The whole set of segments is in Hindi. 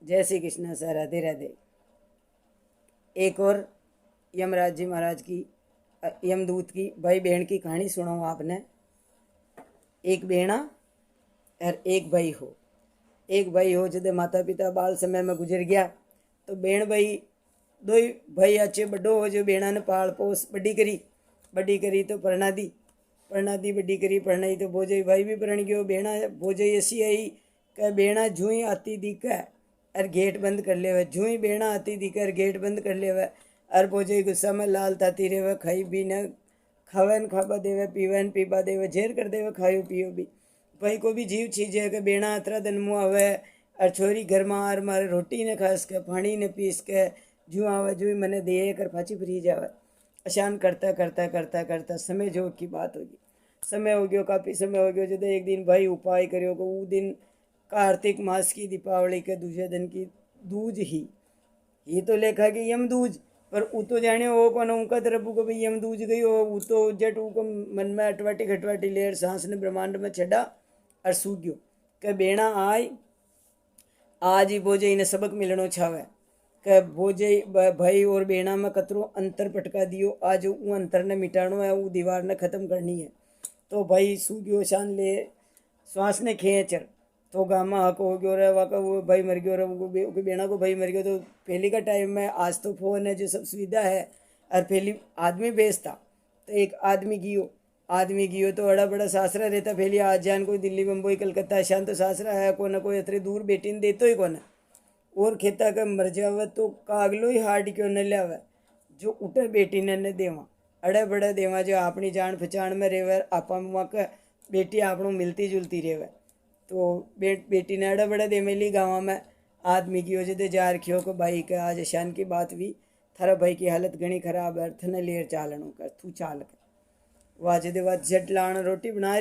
जय श्री कृष्ण सर, राधे राधे। एक और यमराज जी महाराज की यमदूत की भाई बहन की कहानी सुनाऊँ आपने। एक बेणा और एक भाई हो। एक भाई हो जब माता पिता बाल समय में गुजर गया तो बेण भाई दो ही भाई अच्छे बड़ो हो जो बेणा ने पाल पोस बड़ी करी तो परना दी बड़ी करी परनाई तो भोजई भाई भी परण गयो। बेणा भोजई ऐसी आई कह बेणा जूई आती दिखे और गेट बंद कर ले। जूई बेणा आती दिखे और गेट बंद कर ले। और भोजई गुस्सा में लाल ताती रहे। खाई भी न खावे न खाबा देवे, पीवे न पीबा देवे, झेर कर देवे खायो पियो भी। भाई को भी जीव चीज है कि बेणा अतरा दिन मुँह आवे और छोरी घर में आर मारे रोटी ने खास के पानी ने पीस के जू आवे जू मैंने दे कर फाची फ्री जावे। अशान करता करता करता करता समय जो की बात होगी। समय हो गयो, काफ़ी समय हो गयो। जब एक दिन भाई उपाय करियो को वो दिन कार्तिक मास की दीपावली के दूसरे दिन की दूज ही ये तो लेखा कि यमदूज, पर वो तो जाने हो कौन उनका तरफ को भाई यमदूज गई हो। वो तो जट को मन में अटवाटी खटवाटी लेर सांस ने ब्रह्मांड में छड़ा और सू गयो के बेणा आय आज ही भोजे इन्हें सबक मिलनो छावे के भोजे भाई और बेणा में कतरो अंतर पटका दियो। आज वो अंतर ने मिटानो है, वो दीवार ने खत्म करनी है। तो भाई सू गयो शान ले श्वास ने खेचर तो गामा हक हो गयो रे वाका वो भाई मर गयो रे वो बेणा को भाई मर गयो। तो पहले का टाइम में आज तो फोन है जो सब सुविधा है और पहली आदमी बेचता तो एक आदमी गियो तो बड़ा बड़ा सासरा रहता। पहले आज जान कोई दिल्ली मुंबई कलकत्ता शान तो सासरा है को ना कोई अतरे दूर बेटी ने देतो ही कोना और खेता का मर जावे तो कागलो ही हार्ड क्यों न लियावे जो उठे बेटी ने न देवा अड़े बड़े देवा जो अपनी जान पहचान में रेवे आपा वहाँ बेटी आपनों मिलती जुलती रेवे। तो बेटी ने अड़े बड़े देमेली गाँव में आदमी की वजह से जा रखियो को भाई का आज शान की बात भी थारा भाई की हालत घनी खराब है थने लेर चालनो कर तू चाल कर वाजे दे वाज झट लाण रोटी बना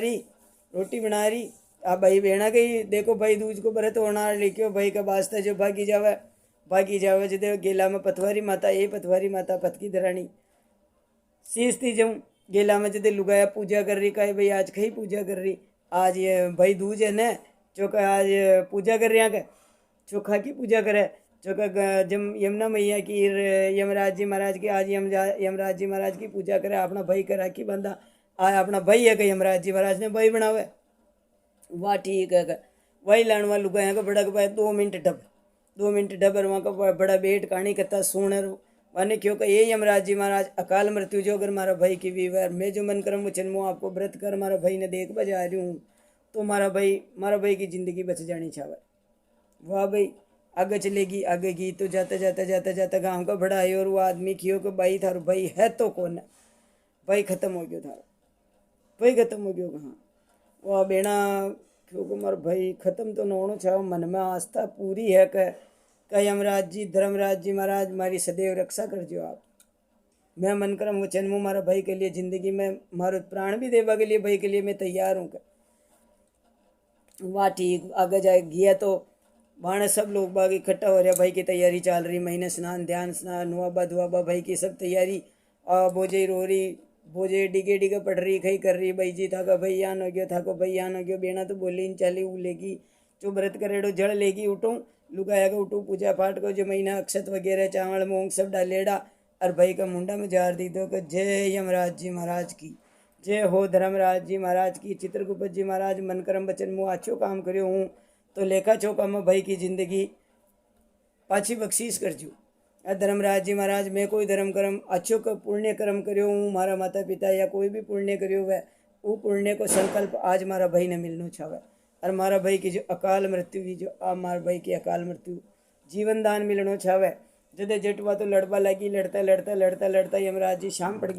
रही आ भाई बेना गई देखो भाई दूज को बरत होना लिखियो भाई का वास्ता जो भागी जावे जदे गेला में पथवारी माता पतकी धरानी सीसती जाऊँ गेला में जदे लुगाया पूजा कर रही कहे भाई आज कहीं पूजा कर रही आज ये भाई दूज है न चौका आज पूजा कर रहे हैं चोखा की पूजा करे चौका जम यमुना मैया की यमराज जी महाराज की आज यमराज जी महाराज की पूजा करे अपना भाई का राखी बंदा आ अपना भाई है कि यमराज जी महाराज ने भाई बनावे वाह ठीक है वही लाणवा लुगाया का बड़ा का 2 मिनट डबर वहाँ का बड़ा वेट कहानी करता सोनर वाने क्यों ये यमराज जी महाराज अकाल मृत्यु जो अगर मारा भाई की वीवर मैं जो मन करम वो जन्मो आपको व्रत कर मारा भाई ने देख बजा रही हूँ तो मारा भाई की जिंदगी बच जानी चाहे। वाह भाई आगे चलेगी आगे की तो जाता गाँव का बड़ा है और वो आदमी खियो को भाई थारो भाई है तो कौन है भाई खत्म हो गयो थारो भाई खत्म हो गयो कहाँ वह बेना क्योंकि मारो भाई खत्म तो न होना चाहो मन में आस्था पूरी है का यमराज जी धर्मराज जी महाराज मारी सदैव रक्षा कर जो आप मैं मन करम वो जन्मू मारा भाई के लिए जिंदगी में मारो प्राण भी देवा के लिए भाई के लिए मैं तैयार हूँ। वाह ठीक आगे जाए गया तो वहाँ सब लोग बाग इकट्ठा हो रहा भाई की तैयारी चल रही महीने स्नान ध्यान स्नान नुआबा दुआबा भाई की सब तैयारी बोझे रो रही बोझे डिगे पड़ रही खई कर रही भाई जी था का भाई यान हो गया था को भाई यान हो गया बेना तो बोली चली वो लेगी जो व्रत करेड़ो जड़ लेगी उठूँ लुगाया का उठू पूजा पाठ को जो महीना अक्षत वगैरह चावल मूंग सब डालेड़ा और भाई का मुंडा में जार दी दो कि जय यमराज जी महाराज की जय हो धर्मराज जी महाराज की चित्रगुप्त जी महाराज मन करम बचन मुँह अच्छो काम करियो हूँ तो लेखा चौका में भाई की जिंदगी पाछी बख्शीश कर जू। धर्मराज जी महाराज मैं कोई धर्म कर्म अच्छो का पुण्य कर्म करियो हूँ मारा माता पिता या कोई भी पुण्य करियो वह वो पुण्य को संकल्प आज मारा भाई ने मिलना चाहे और मारा भाई की जो अकाल मृत्यु हुई जो आ मारा भाई की अकाल मृत्यु जीवन दान मिलना चाहे जदे जटवा तो लड़वा लगी लड़ता यमराज जी शाम पड़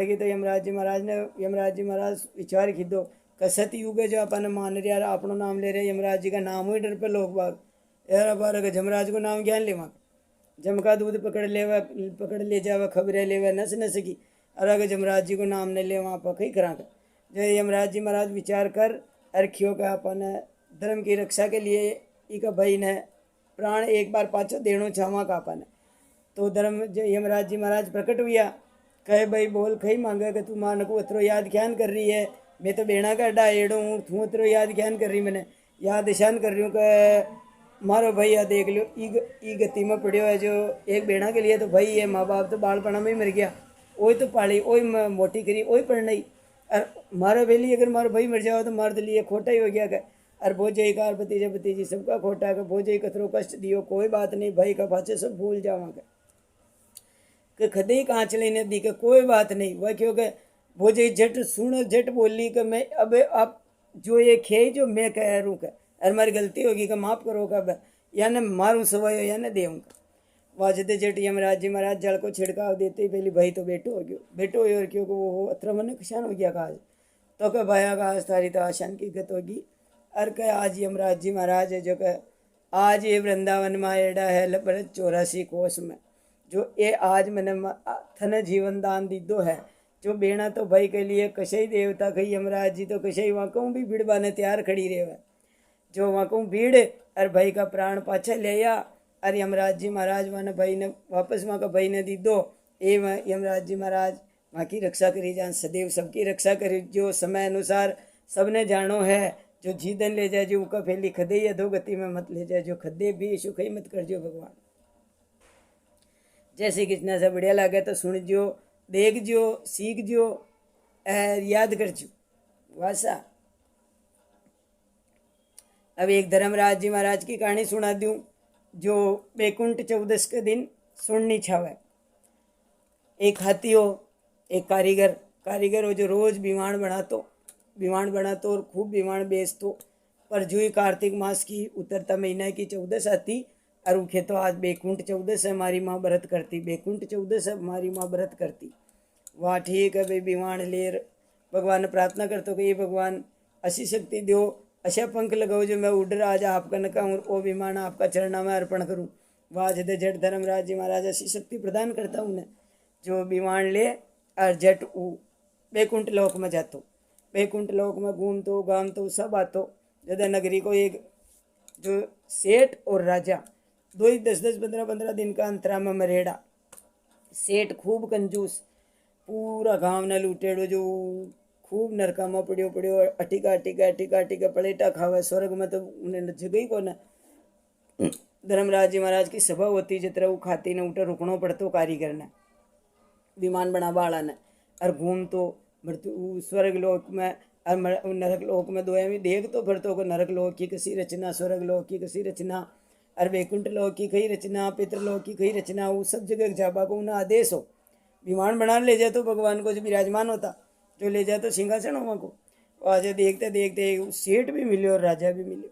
गई तो यमराज जी महाराज विचार खिदो कसत युग है जो अपन मान रहा अपना नाम ले रहे यमराज जी का नाम ही डर पे लोग बाग यार बार जमराज को नाम ज्ञान लेवा जमका दूध पकड़ ले जावा खबरें लेवा नस की और अगर जमराज जी को नाम न ले वहाँ पकई करा कर जय यमराज जी महाराज विचार कर अर्खियों का अपन धर्म की रक्षा के लिए इका भाई ने प्राण एक बार पाछो देनो छावा का अपन तो धर्म यमराज जी महाराज प्रकट हुआ कहे भाई बोल खई मांगे कि तू मान को उतरो याद ख्यान कर रही है मैं तो बेणा का अड्डा एड़ो हूँ तू उतरो याद ख्यान कर रही मैंने याद ईशान कर रही हूँ कि मारो भाई आ देख लो ई गति में पड़ियो है जो एक बेड़ा के लिए तो भाई ये माँ बाप तो बालपना में ही मर गया, वही तो पाली वही मोटी करी वही पढ़नाई। और मारो बेली अगर मारो भाई मर जाओ तो मारे लिए खोटा ही हो गया क्या। और भोजे का भतीजा भतीजी सबका खोटा है, भोजे कतरो कष्ट दियो कोई बात नहीं, भाई का पाचे सब भूल जावांगे कि खदे ही कांच लेने दी के कोई बात नहीं। वह क्योंकि भोजे झट सुन झट बोली कि मैं अब आप जो ये खे जो मैं कह रू का अरे मारी गलती होगी का माफ़ करो का या न मारूँ सवाई या न देऊँगा। वाजते जेठ यमराज जी महाराज जल को छिड़काव देते ही पहली भाई तो बेटो हो गयो, बेटो हो और क्योंकि वो अत्र मन किसान हो गया काज तो कह भाया का आज तारी तो आशान की गत होगी। अर कह आज यमराज जी महाराज है जो कह आज ये वृंदावन में एड़ा है लबरत 84 कोस में जो ये आज मैंने थने जीवन दान दीदो है जो बेना तो भाई के लिए कशई देवता कही यमराज जी तो कशई वहाँ कहूँ भी भिड़वा ने तैयार खड़ी रहे जो वहाँ कहूँ भीड़ और भाई का प्राण पाछे ले आ। अरे यमराज जी महाराज वहाँ भाई ने वापस वहाँ का भाई ने दी दो ये यमराज जी महाराज वहाँ की रक्षा करी जान सदैव सबकी रक्षा करी जो समय अनुसार सबने जानो है जो जीदन ले जाए जो उका फैली खदे या दो गति में मत ले जाए जो खदे भी सुख ही मत कर जो भगवान। जैसे कितना सा बढ़िया लगे तो सुन जो देख जो सीख जो याद कर जो वासा। अब एक धर्मराज जी महाराज की कहानी सुना दूँ जो बैकुंठ चौदस के दिन सुननी छावे। एक हाथी हो एक कारीगर हो जो रोज विमान बनातो और खूब विमान बेचतो। पर जो ही कार्तिक मास की उतरता महीना की 14 आती और उखे तो आज बैकुंठ 14 हमारी माँ व्रत करती, बैकुंठ 14 हमारी माँ व्रत करती। वाह ठीक है भाई विमान ले भगवान प्रार्थना करतो कि ये भगवान ऐसी शक्ति दो अच्छा पंख लगाओ जो मैं उड़ आज आपका न कहूँ ओ विमान आपका चरणा में अर्पण करूँ। वाह जद जट धर्मराज जी महाराज ऐसी शक्ति प्रदान करता हूँ उन्हें जो विमान ले और जट बैकुंठ लोक में जातो, बैकुंठ लोक में घूमतो गामतो सब आतो। जद नगरी को एक जो सेठ और राजा दो ही 10-10 15-15 दिन का अंतरा में मरेड़ा। सेठ खूब कंजूस पूरा गांव ने लूटेड़ो जो खूब नरका में पड़ियो अटिका पलेटा खावे स्वर्ग में तो उन्हें जगह ही को न। धर्मराज जी महाराज की सभा होती जितना वो खाती ने उठे रुकनो पड़तो कारीगर ने विमान बना वाला ने और घूम तो मृत्यु स्वर्ग लोक में और नरक लोक में दो में देख तो फिर तो नरक लोक की किसी रचना स्वर्ग लोक की किसी रचना और वैकुंठ लोक की कई रचना पितृलोक की कई रचना वो सब जगह जाबा को उन्हें आदेश हो विमान बना ले जाए तो भगवान को जो विराजमान होता जो ले जाए तो सिंहासन हो को। आज देखते देखते सेठ भी मिले और राजा भी मिले।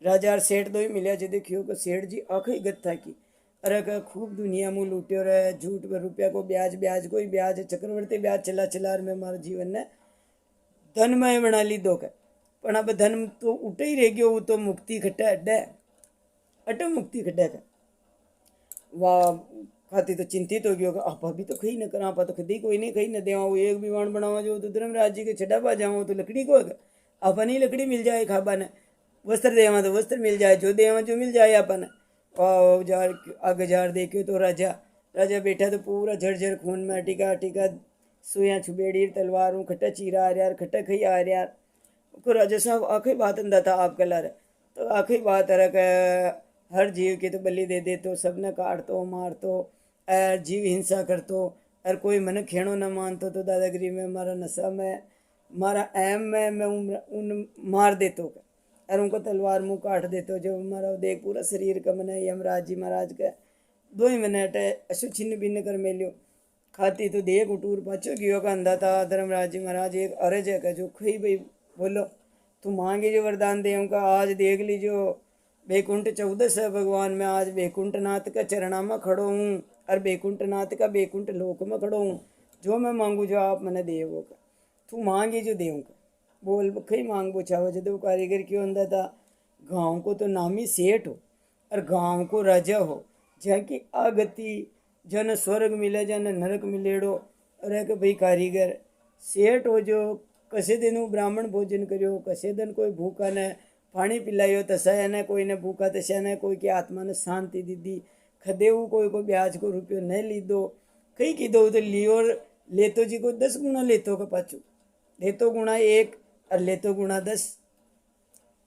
राजा और सेठ दो ही मिले जो देखियो कि सेठ जी आखिरी गत था कि अरे का खूब दुनिया मुँह लूटे रहे झूठ में रुपया को ब्याज कोई ब्याज चक्रवर्ती ब्याज चला मैं हमारे जीवन ने धनमय बना ली दो का पर अब धन तो उठे ही रह गयो वो तो मुक्ति खट्टा अड्डा मुक्ति खड्डा का वाह खाती तो चिंतित हो गयो आप अभी तो खई न करा तो खुद ही कोई नहीं खई न देवा वो एक विमान बनावा जो तो धर्मराज जी के छड़ा पा जाओ तो लकड़ी को अपन ही लकड़ी मिल जाए खाबा ने वस्त्र देवा तो वस्त्र मिल जाए जो देवा जो मिल जाए अपन जार आगे जार देखियो तो राजा बैठा तो पूरा झरझर खून में टिका सुइयाँ छुबेड़ी तलवारों खट्टा चीरा आ रहा खट्टा खई आ रहा को राजा साहब आखिरी बात अंदा था आपका लार तो आखिरी बात है हर जीव की तो बलि दे दे तो सबने काटतो मारतो और जीव हिंसा करतो और कोई मन खेणो न मानतो तो दादागिरी में मारा नशा में मारा ऐम में मैं उन मार देतो और उनको तलवार मुँह काट देतो जो हमारा देख पूरा शरीर का मन यमराज जी महाराज का 2 ही मिनट अशु छिन्न भिन्न कर मेलियो खाती तो देख उटूर पाचो गियो का अंधा था। धर्मराज जी महाराज एक अरज है जो खई भाई बोलो तू मांगे जो वरदान दे का आज देख लीजियो बैकुंठ 14 है भगवान मैं आज बैकुंठ नाथ का चरणा में खड़ो हूँ और बैकुंठ नाथ का बैकुंठ लोक में खड़ो हूँ जो मैं मांगू जो आप मैंने देवो का तू मांगे जो देव का बोल खई मांग पूछाओ जो कारीगर क्यों अंदर था गाँव को तो नामी सेठ हो और गाँव को राजा हो जहाँ की आगति जन स्वर्ग मिले जन नरक मिलेड़ो अरे के भाई कारीगर सेठ हो जो कसे दिन ब्राह्मण भोजन करियो कसे दिन कोई भूखा ने पानी पिलायो तसा ने कोई ने भूखा तसा ने कोई की आत्मा ने शांति दीदी खदेव कोई ब्याज को रुपयो नहीं लीधो कई कीधो तो लियो लेतो जी को 10 गुना लेतो का पाछू देतो गुना 1 और लेतो गुना 10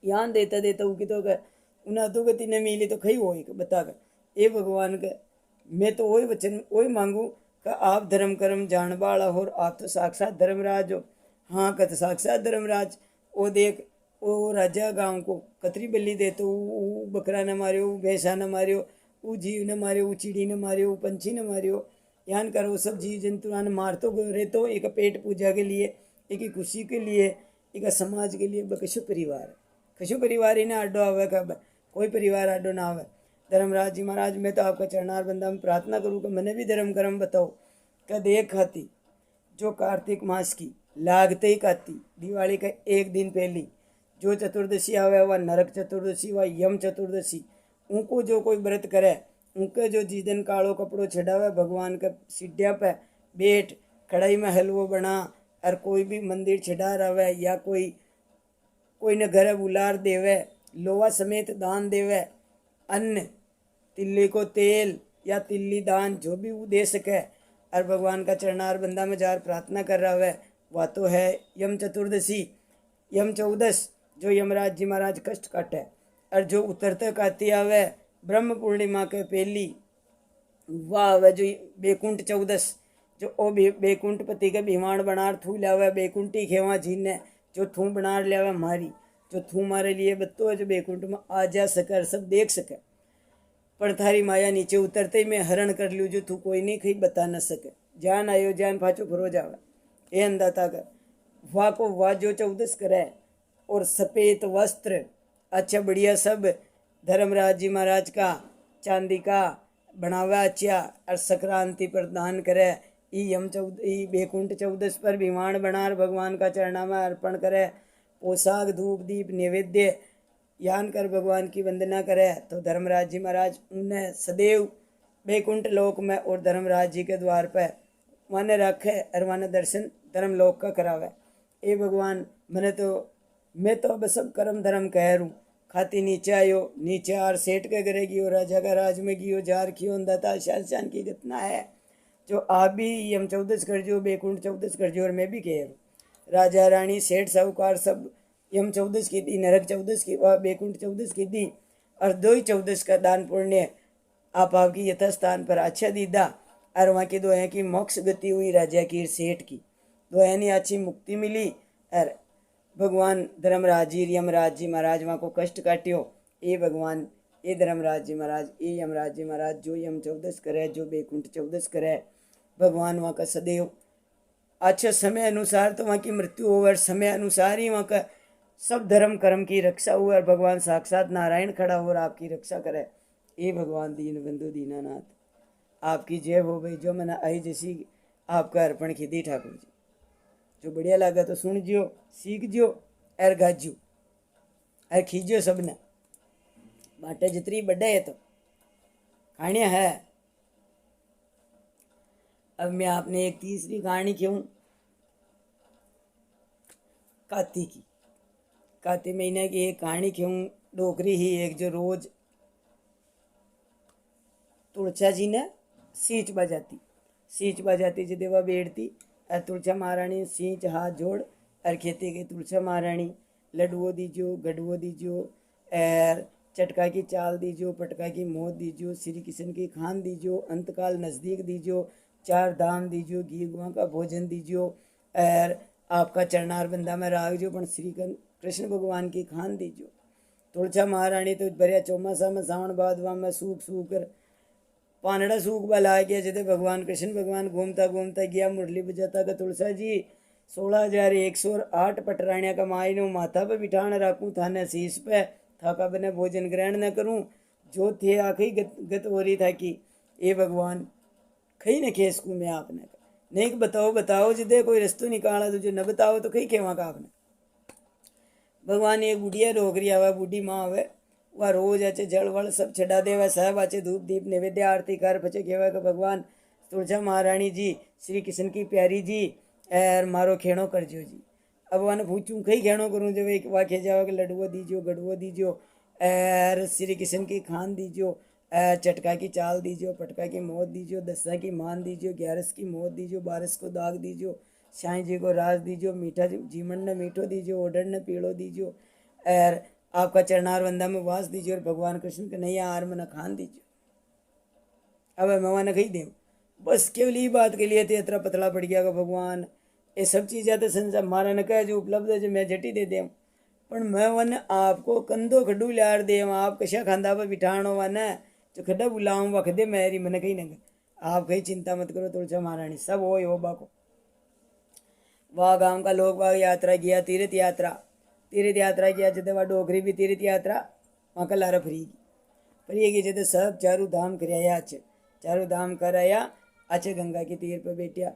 यहाँ देता वो की तो उन्हें अधोगति न मिली तो खई हो बता कर ए भगवान का मैं तो वही वचन वही मांगू कि आप धर्म कर्म जान वाला हो, आप तो साक्षात धर्मराज हो। हाँ कत साक्षात धर्मराज। वो देख वो राजा गांव को कतरी बल्ली दे तो वो बकरा न मारियो, वो भैंसा न मारियो, वो जीव न मारियो, वो चिड़ी न मारियो, वो पंछी न मारियो। यान करो सब जीव जंतु ने मार तो रहे तो एक पेट पूजा के लिए, एक खुशी के लिए, एक समाज के लिए। कशु परिवार कशु परिवार ही ना अड्डो आवे कब कोई परिवार अड्डो ना आवे। धर्मराज जी महाराज मैं तो आपका चरणार बंदा में प्रार्थना करूँ कि मैंने भी धर्म कर्म बताओ। कद एक खाती जो कार्तिक मास की लागते ही काती दिवाली का एक दिन पहली जो चतुर्दशी आवे वह नरक चतुर्दशी व यम चतुर्दशी, उनको जो कोई व्रत करे उनके जो जिस दिन कालो कपड़ो छड़ावे भगवान के सीढ़िया पे बैठ कढ़ाई में हलवो बना और कोई भी मंदिर छड़ा रहे या कोई न घर बुलार देवे, लोहा समेत दान देवे, अन्न तिल्ली को तेल या तिल्ली दान जो भी वो दे सके और भगवान का चरणार बंदा में जार प्रार्थना कर रहा है। वह तो है यम चतुर्दशी, यम चौदस जो यमराज जी महाराज कष्ट काटे। और जो उतरते काती आवे ब्रह्म पूर्णिमा के पहली वाह वह जो बेकुंठ चौदस जो ओ बेकुंठ पति के भिवाण बनार थू लावे बेकुंठी खेवा झीने जो थू बनार लावे मारी जो थू मारे लिए बत्तो है जो बेकुंठ में आ जा सके सब देख सके। पर थारी माया नीचे उतरते ही मैं हरण कर लूँ जो तू कोई नहीं कहीं बता न सके। जान आयो जान फाचो फरो जावे ए अंदाता कर वाह को वाह जो चौदस करे और सफ़ेद वस्त्र अच्छा बढ़िया सब धर्मराज जी महाराज का चांदी का बनावा अच्छा और संक्रांति पर दान करे। ई बेकुंठ चौदस पर विमान बनार भगवान का चरणा में अर्पण करे, पोशाक धूप दीप नैवेद्य यान कर भगवान की वंदना करे तो धर्मराज जी महाराज उन्हें सदैव बैकुंठ लोक में और धर्मराज जी के द्वार पर वन रखे और वन दर्शन धर्म लोक का करावे। ए भगवान मैं तो अब सब कर्म धर्म कह रू खाती नीचे आयो नीचे आर सेठ के घरे गियो राजा का राज में गियो जार खियो दाता शान की घटना है जो आप भी यम चौदस कर जो बैकुंठ चौदस कर जो और मैं भी कह रू। राजा रानी सेठ साहूकार सब यम चौदस की दी, नरक चौदस की व बैकुंठ चौदस की दी और दो ही चौदस का दान पुण्य आप आपकी यथास्थान पर अच्छा दीदा और वहाँ की दो की मोक्ष गति हुई राजा की सेठ की दो अच्छी मुक्ति मिली और भगवान धर्मराज जी यमराज जी महाराज वहाँ को कष्ट काटियो। ए भगवान ए धर्मराज जी महाराज ए यमराज जी महाराज जो यम चौदस करे जो बैकुंठ चौदस करे भगवान वहाँ का सदैव अच्छे समय अनुसार तो वहाँ की मृत्यु हो और समय अनुसार ही वहाँ का सब धर्म कर्म की रक्षा हुआ और भगवान साक्षात नारायण खड़ा हो और आपकी रक्षा करे। ए भगवान दीन बंधु दीनानाथ आपकी जय हो भाई। जो मैंने आई जैसी आपका अर्पण की दी ठाकुर जी। जो बढ़िया लगा तो सुन जियो सीख जियो और गाजियो और खींचो सबने बाटे जितनी बड़ा है तो कहानियाँ है। अब मैं आपने एक तीसरी कहानी क्यों काती महीने की एक कहानी क्यों डोकरी ही एक जो रोज तुलसा जी ने सींच बजाती जो देवा बैठती और तुलसा महारानी सींच हाथ जोड़ और खेती की तुलसा महारानी लड्डुओ दीजो गड्ढुओ दीजो और चटका की चाल दीजो पटका की मौत दीजो श्री कृष्ण की खान दीजो अंतकाल नज़दीक दीजो चार धाम दीजो घी गुआ का भोजन दीजो और आपका चरणार बंदा में राग जो पण श्री कृष्ण भगवान की खान दीजो। तुलसा महारानी तो बरिया चौमासा में सावन भादवा में सूख कर पानड़ा सूख बला गया जैसे भगवान कृष्ण भगवान घूमता गया मुरली बजाता का तुलसा जी 16,108 पटरानिया का मायनो माथा पे बिठान रखूँ थाने शीश पे थाका बने भोजन ग्रहण न करूँ जो थे आखिरी गत हो रही था कि ए भगवान खई न खेस को मैं आपने नहीं बताओ जिदे कोई रस्तो निकाला तुझे न बताओ तो कहीं खेवा का आपने। भगवान एक बुढ़िया रोकरी आवा बूढ़ी माँ आवे वह रोज अच्छे जल वल सब छड़ा देवा साहब अच्छे धूप दीप नैवेद्य आरती कर पचे कहवा का भगवान तुलसा महारानी जी श्री कृष्ण की प्यारी जी एर मारो खेणो कर जो जी। अब वन पूछूँ कई खेणो करूँ जब एक वाक्य जाओ कि लड्डुओ दीजो गड्ढुओ दीजो एर श्री कृष्ण की खान दीजो चटका की चाल दीजो पटका की मौत दीजो दसा की मान दीजो 11 की मौत दीजो 12 को दाग दीजो साईं जी को राज दीजो मीठा जीमन न मीठो दीजो ओडर न पीड़ो दीजो और आपका चरणार वंदा में वास दीजिए और भगवान कृष्ण के नैया आर में न खान दीजिए। अब मैं न कही दे बस केवल ये बात के लिए इतना पतला पड़ गया कि भगवान ये सब चीज़ें तो संसार मारा न कहे जो उपलब्ध है जो मैं झटी दे दें पण मैं वन आपको कंधो खड्डू लाड़ दे आप कशा खांदा पर बिठाणो वन जो खड्डा बुलाऊं वख दे मेरी मन कही न आप कहीं चिंता मत करो तुलसा महारानी सब हो बाको। वह गांव का लोग वह यात्रा किया तीर्थ यात्रा किया जब वह डोगरी भी तीर्थ यात्रा वहाँ का लारा फ्री की जब सब चारू धाम कराया अच्छे चारू धाम कराया अच्छे गंगा के तीर पर बैठिया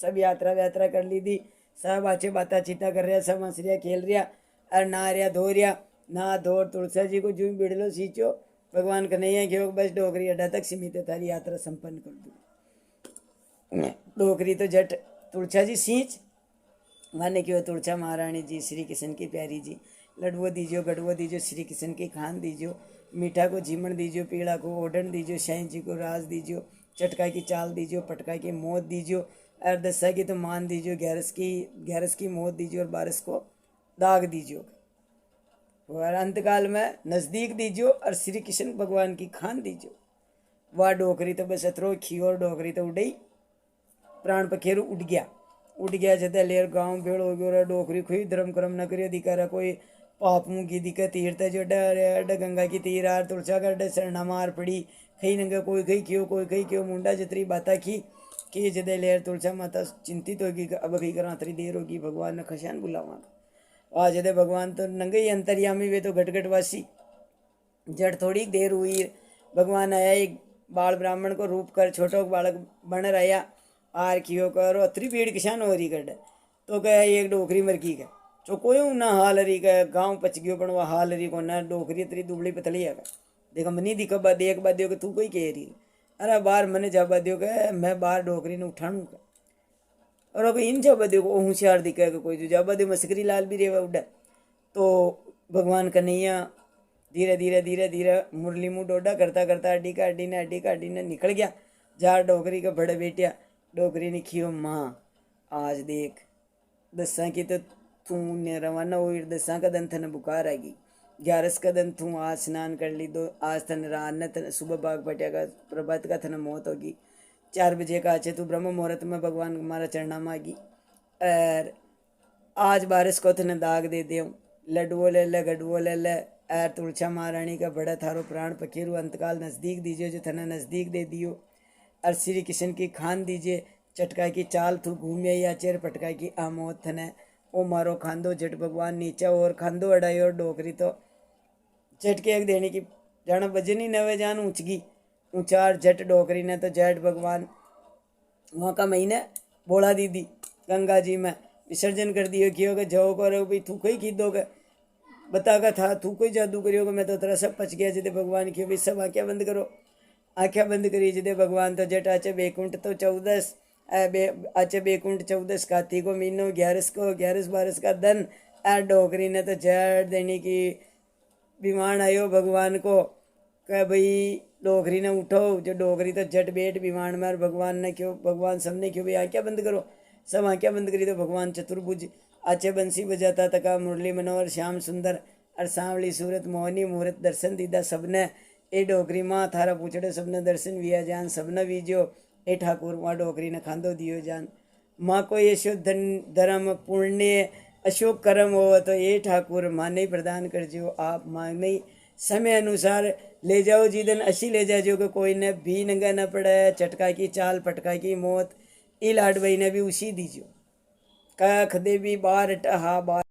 सब यात्रा कर ली थी सब अच्छे बाता चीता कर रहा सब हंस रहा खेल रहा और नहा रहा धो रहा ना धो तुलसा जी को जूं बिड़लो सींचो भगवान कन्हैया क्यों बस डोगरी अड्डा तक सीमित है थारी यात्रा संपन्न कर दूँ डोगरी तो जट तुलसा जी सींच माने क्यों तुलसा महारानी जी श्री कृष्ण की प्यारी जी लडुओ दीजियो गडुओ दीजियो श्री कृष्ण की खान दीजियो मीठा को झीमण दीजियो पीड़ा को ओढ़न दीजियो शाही जी को राज दीजियो चटका की चाल दीजियो पटका की मौत दीजियो और दस्सा की तो मान दीजियो ग्यारस की मौत दीजियो और 12 को दाग दीजियो और अंतकाल में नज़दीक दीजियो और श्री कृष्ण भगवान की खान दीजियो। वह डोकरी तो बस अतरो खी और डोकरी तो उड़ई प्राण पखेरु उड़ गया जते लेर गाँव भेड़ हो गयो डोकरी खुई धर्म कर्म न करियो दिकारा कोई पापू की दिक्कत तीर्थ जो डर गंगा की तीर आर तुलसा का डर सरना मार पड़ी खई नंगे कोई कही क्यों मुंडा जतरी बाता की कि जदे लेर तुलसा माता चिंतित होगी अब कही करा अतरी देर होगी भगवान ने खशान बुलावा आज जदे भगवान तो नंगे ही अंतर्यामी वे तो घटघटवासी जड़ थोड़ी देर हुई भगवान आया एक बाल ब्राह्मण को रूप कर छोटो बालक बन रहा आर कियो करो अतरी भीड़ किसान हो रही कर तो कह एक डोकरी मरकी का चो कोई ना हाल रही का गाँव पच गयो पण वह हाल रही को ना डोकरी तरी दुबली पतली है देखा मनी दिखा बाद एक बात दियो तू कोई कह रही अरे बार मैंने जा दियो कह मैं बार डोकरी ने उठाणू का और अगर इन जा दियो को होशियार दिखे कोई जो जा दियो मस्करी लाल भी रेवा उड़ा तो भगवान कन्हैया धीरे मुरली मुँह डोडा करता अड्डी का अड्डी ने निकल गया जार डोकरी का बड़े बेटिया डोकरी ने खियो माँ आज देख दसा की तो तू ने रवाना हुई दसा का दिन थन बुखार आएगी 11 का दिन तू आज स्नान कर ली दो आज थन रात थन सुबह बाग पटिया का प्रभात का थन मौत होगी 4 बजे का अच्छे तू ब्रह्म मुहूर्त में भगवान हमारा चरणा मांगी और आज बारिश को थन दाग दे दे लड्डुओ ले ले गड्डुओ ले ले और तुलसा महारानी का बड़ा थारो प्राण पखेरु अंतकाल नज़दीक दीजिए जो थना नज़दीक दे दियो और श्री कृष्ण की खान दीजिए चटका की चाल तू घूमिया या चेर पटका की आमोद थने ओ मारो खांदो जट भगवान नीचा और खांदो अड़ाई और डोकरी तो झटके एक देने की जाना बजनी नवे जान ऊँचगी ऊँचार जट डोकरी ने तो जट भगवान वहाँ का महीने बोला दीदी गंगा जी में विसर्जन कर दियो कि होगा जाओ करो भाई तू कोई खीदोगे बता का था तू कोई जादू करियोगे मैं तो तेरा सब पच गया जिदे भगवान की भाई सब आँखें बंद करो आँखें बंद करी जिदे भगवान तो जट आचे बेकुंठ तो 14 आचे बेकुंठ 14 कार्तिक को महीनो 11 का दिन डोकरी ने तो जट देने की विमान आयो भगवान को कह भाई डोकरी ने उठो जो डोकरी तो जट बेट विमान में और भगवान ने क्यों भगवान सबने क्यों भाई आँखें बंद करो सब आँखें बंद करी तो भगवान चतुर्भुज आचे बंसी बजाता तका मुरली मनोहर श्याम सुंदर और सांवली सूरत मोहनी मुहूर्त दर्शन दीदा सबने ए डोकरी माँ थारा पूछड़े सबने दर्शन विया जान सबने वीजो ए ठाकुर वहाँ डोकरी ने खांदो दियो जान माँ को ये शुद्ध धर्म पुण्य अशोक कर्म हो तो ये ठाकुर माने प्रदान कर जो आप मांगने समय अनुसार ले जाओ जिदन अशी ले जा जो कि कोई ने भी नंगा न पड़े चटका की चाल पटका की मौत ई लाड भाई ने भी उसी दीजियो कख देवी बार टहा बार